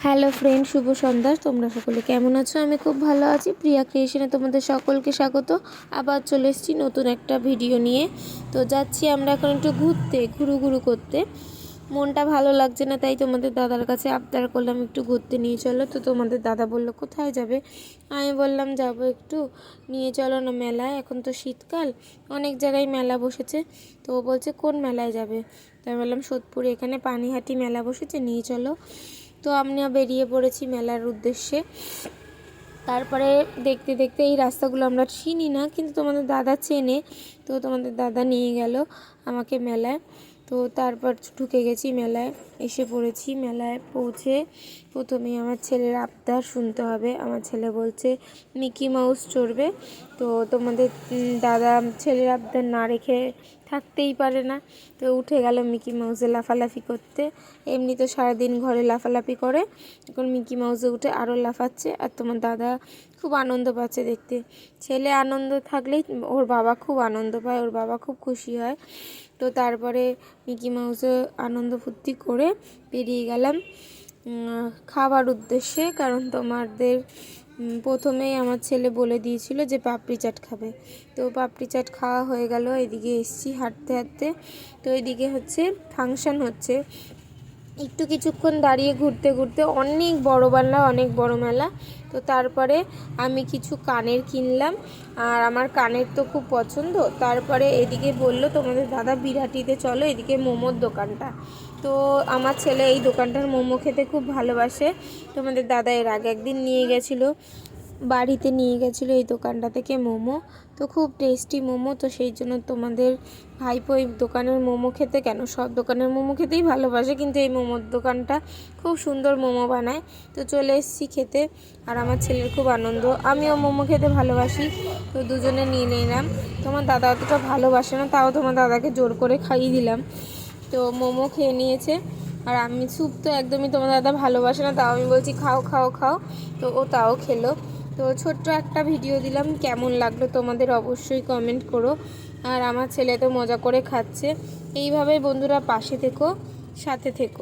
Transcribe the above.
Hello friend, শুভ সন্ধ্যা। তোমরা সকলে কেমন আছো? আমি খুব ভালো আছি। প্রিয়া ক্রিয়েশনে তোমাদের সকলকে স্বাগত। আবার চলে এসেছি নতুন একটা ভিডিও নিয়ে। তো যাচ্ছি আমরা এখন একটু ঘুরতে, ঘুরু করতে। মনটা ভালো লাগছে না, তাই তোমাদের দাদার কাছে আবদার করলাম একটু ঘুরতে নিয়ে চলো। তো তোমাদের দাদা বললো কোথায় যাবে? আমি বললাম যাবো একটু, নিয়ে চলো না মেলায়। এখন তো শীতকাল, অনেক জায়গায় মেলা বসেছে। তো ও বলছে কোন মেলায় যাবে? তো আমি বললাম সোদপুরে এখানে পানিহাটি মেলা বসেছে, নিয়ে চলো। তো আমরা বেরিয়ে পড়েছি মেলার উদ্দেশ্যে। তারপরে দেখতে দেখতে এই রাস্তাগুলো আমরা চিনি না, কিন্তু তোমাদের দাদা চেনে। তো তোমাদের দাদা নিয়ে গেল আমাকে মেলায়। তো তারপর ঢুকে গেছি মেলায়, এসে পড়েছি। মেলায় পৌঁছে প্রথমেই আমার ছেলের আবদার শুনতে হবে। আমার ছেলে বলছে মিকি মাউস চড়বে। তো তোমাদের দাদা ছেলের আবদার না রেখে থাকতেই পারে না। তো উঠে গেল মিকি মাউসে লাফালাফি করতে। এমনি তো সারাদিন ঘরে লাফালাফি করে, এখন মিকি মাউসে উঠে আরও লাফাচ্ছে। আর তোমার দাদা খুব আনন্দ পাচ্ছে দেখতে। ছেলে আনন্দ থাকলেই ওর বাবা খুব আনন্দ পায়, ওর বাবা খুব খুশি হয়। তো তারপরে মিকি মাউসে আনন্দ ফুর্তি করে বেরিয়ে গেলাম খাবার উদ্দেশ্যে। কারণ তোমাদের প্রথমেই আমার ছেলে বলে দিয়েছিল যে পাপড়ি চাট খাবে। তো পাপড়ি চাট খাওয়া হয়ে গেল। এদিকে এসছি হাঁটতে হাঁটতে। তো এদিকে হচ্ছে ফাংশান হচ্ছে। একটু কিছুক্ষণ দাঁড়িয়ে ঘুরতে ঘুরতে অনেক বড় মেলা, অনেক বড় মেলা। তো তারপরে আমি কিছু কানের কিনলাম, আর আমার কানের তো খুব পছন্দ। তারপরে এদিকে বলল তোমাদের দাদা বিরাটিতে চলো, এদিকে মোমোর দোকানটা। তো আমার ছেলে এই দোকানটার মোমো খেতে খুব ভালোবাসে। তোমাদের দাদা এর আগে একদিন নিয়ে গেছিলো, বাড়িতে নিয়ে গেছিলো এই দোকানটা থেকে মোমো। তো খুব টেস্টি মোমো। তো সেই জন্য তোমাদের ভাইপো এই দোকানের মোমো খেতে, কেন সব দোকানের মোমো খেতেই ভালোবাসে, কিন্তু এই মোমোর দোকানটা খুব সুন্দর মোমো বানায়। তো চলে এসেছি খেতে, আর আমার ছেলের খুব আনন্দ। আমিও মোমো খেতে ভালোবাসি, তো দুজনে নিয়ে নিলাম। তোমার দাদা অতটা ভালোবাসে না, তাও তোমার দাদাকে জোর করে খাইয়ে দিলাম। তো মোমো খেয়ে নিয়েছে, আর আমি স্যুপ তো একদমই তোমার দাদা ভালোবাসে না, তাও আমি বলছি খাও খাও খাও। তো ও তাও খেলো। তো ছোট্ট একটা ভিডিও দিলাম, কেমন লাগলো তোমাদের অবশ্যই কমেন্ট করো। আর আমার ছেলে তো মজা করে খাচ্ছে। এইভাবে বন্ধুরা পাশে থেকো, সাথে থেকো।